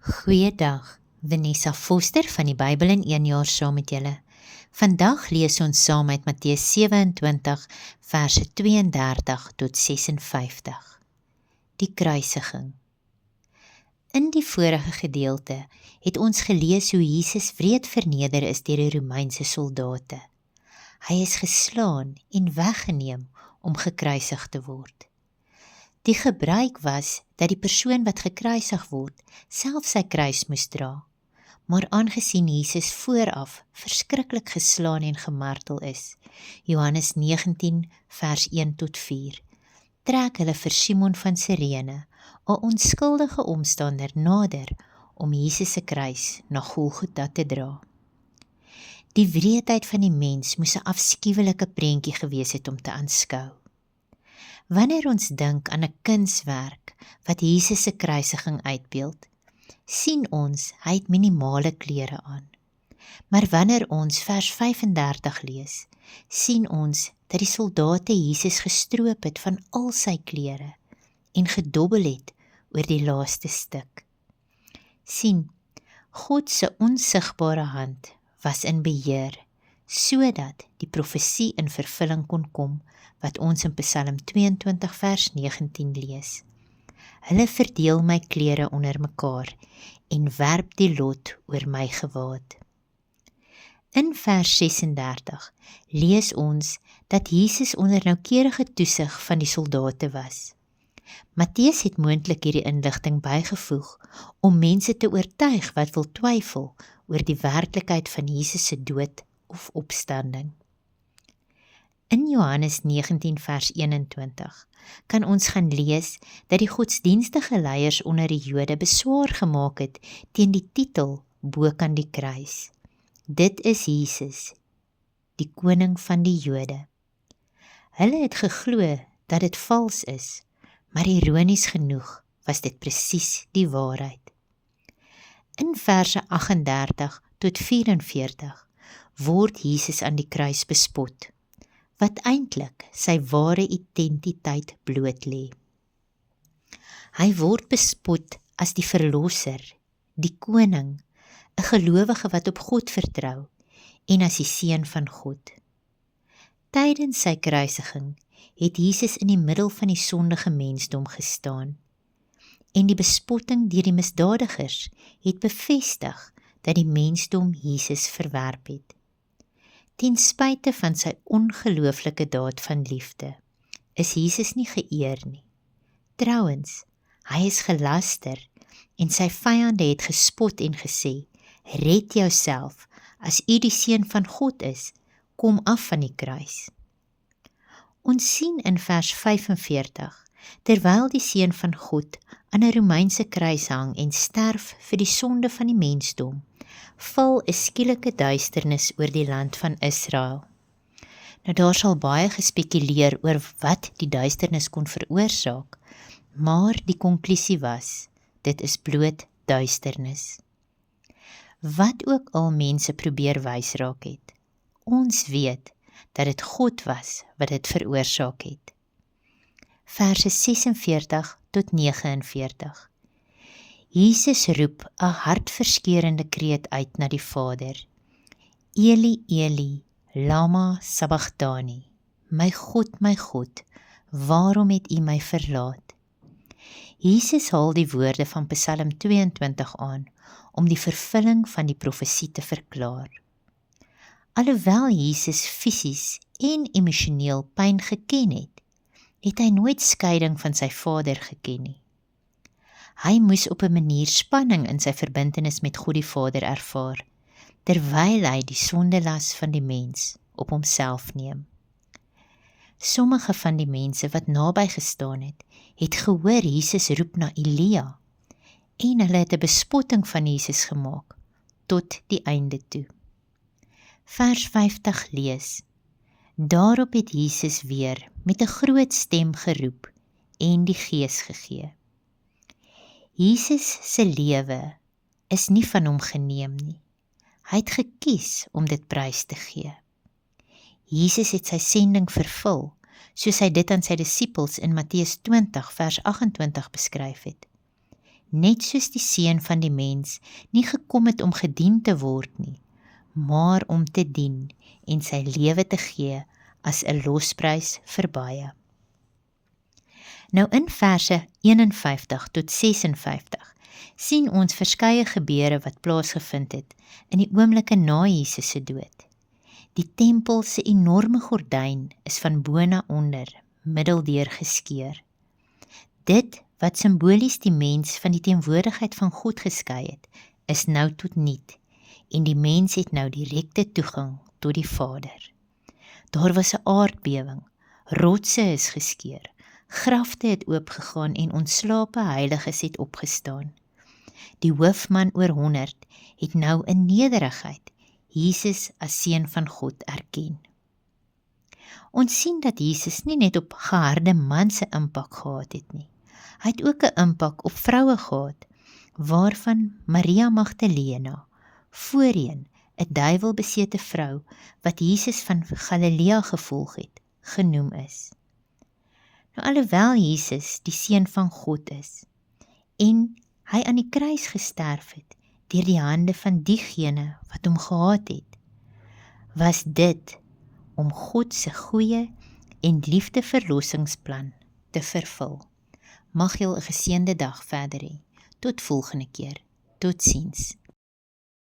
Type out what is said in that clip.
Goeiedag, Vanessa Foster van die Bybel in 1 jaar saam met julle. Vandag lees ons saam uit Matteus 27, verse 32 tot 56. Die kruisiging. In die vorige gedeelte het ons gelees hoe Jesus wreed verneder is deur die Romeinse soldate. Hy is geslaan en weggeneem om gekruisig te word. Die gebruik was dat die persoon wat gekruisig word, self sy kruis moes dra. Maar aangesien Jesus vooraf verskriklik geslaan en gemartel is, Johannes 19 vers 1 tot 4, trek hulle vir Simon van Sirene, 'n onskuldige omstander, nader om Jesus se kruis na Golgotha te dra. Die wreedheid van die mens moes 'n afskuwelike prentjie gewees het om te aanskou. Wanneer ons dink aan 'n kunswerk wat Jesus se kruisiging uitbeeld, sien ons hy het minimale klere aan. Maar wanneer ons vers 35 lees, sien ons dat die soldate Jesus gestroop het van al sy klere en gedobbel het oor die laaste stuk. Sien, God se onsigbare hand was in beheer, sodat die profesie in vervulling kon kom, wat ons in Psalm 22 vers 19 lees. Hulle verdeel my klere onder mekaar en werp die lot oor my gewaad. In vers 36 lees ons dat Jesus onder noukeurige toesig van die soldate was. Matteus het moontlik hierdie inligting bygevoeg om mense te oortuig wat wil twyfel oor die werklikheid van Jesus se dood of opstanding. In Johannes 19 vers 21 kan ons gaan lees dat die godsdienstige leiers onder die Jode beswaar gemaak het teen die titel bokant die kruis. Dit is Jesus, die koning van die Jode. Hulle het geglo dat dit vals is, maar ironies genoeg was dit presies die waarheid. In verse 38 tot 44 word Jesus aan die kruis bespot, wat eintlik sy ware identiteit bloot lê. Hy word bespot as die verlosser, die koning, 'n gelowige wat op God vertrou en as die seun van God. Tydens sy kruisiging het Jesus in die middel van die sondige mensdom gestaan en die bespotting deur die misdadigers het bevestig dat die mensdom Jesus verwerp het. Ten spyte van sy ongelooflike daad van liefde, is Jesus nie geëer nie. Trouwens, hy is gelaster en sy vyande het gespot en gesê, red jouself, as u die seun van God is, kom af van die kruis. Ons sien in vers 45, terwyl die seun van God aan 'n Romeinse kruis hang en sterf vir die sonde van die mensdom, val 'n skielike duisternis oor die land van Israel. Nou daar sal baie gespekuleer oor wat die duisternis kon veroorsaak, maar die konklusie was, dit is bloot duisternis. Wat ook al mense probeer wys raak het, ons weet dat dit God was wat dit veroorsaak het. Verse 46 tot 49. Jesus roep 'n hartverskeurende kreet uit na die Vader. Eli, Eli, lama sabachthani. My God, waarom het U my verlaat? Jesus haal die woorde van Psalm 22 aan, om die vervulling van die profesie te verklaar. Alhoewel Jesus fisies en emosioneel pyn geken het, het hy nooit skeiding van sy Vader geken nie. Hy moes op 'n manier spanning in sy verbintenis met God die Vader ervaar, terwyl hy die sondelas van die mens op homself neem. Sommige van die mense wat naby gestaan het, het gehoor Jesus roep na Elia, en hulle het 'n bespotting van Jesus gemaak, tot die einde toe. Vers 50 lees, daarop het Jesus weer met 'n groot stem geroep en die Gees gegee. Jesus se lewe is nie van hom geneem nie. Hy het gekies om dit prys te gee. Jesus het sy sending vervul, soos hy dit aan sy disippels in Matteus 20 vers 28 beskryf het. net soos die Seun van die mens nie gekom het om gedien te word nie, maar om te dien en sy lewe te gee as 'n losprys vir baie. Nou in verse 51 tot 56 sien ons verskeie gebeure wat plaasgevind het in die oomblikke na Jesus se dood. Die tempel se enorme gordyn is van bo na onder, middeldeur geskeur. Dit wat simbolies die mens van die teenwoordigheid van God geskei het, is nou tot niet, en die mens het nou direkte toegang tot die Vader. Daar was 'n aardbewing, rotse is geskeur, grafte het oopgegaan en ontslape heiliges het opgestaan. Die hoofman oor 100 het nou in nederigheid Jesus as Seun van God erken. Ons sien dat Jesus nie net op geharde man se impak gehad het nie. Hy het ook 'n impak op vroue gehad, waarvan Maria Magdalena, voorheen 'n duiwelbesete vrou wat Jesus van Galilea gevolg het, genoem is. Nou alhoewel Jesus die Seun van God is, en hy aan die kruis gesterf het, deur die hande van diegene wat hom gehaat het, was dit om God se goeie en liefde verlossingsplan te vervul. Mag jy 'n geseënde dag verder hê. Tot volgende keer. Totsiens.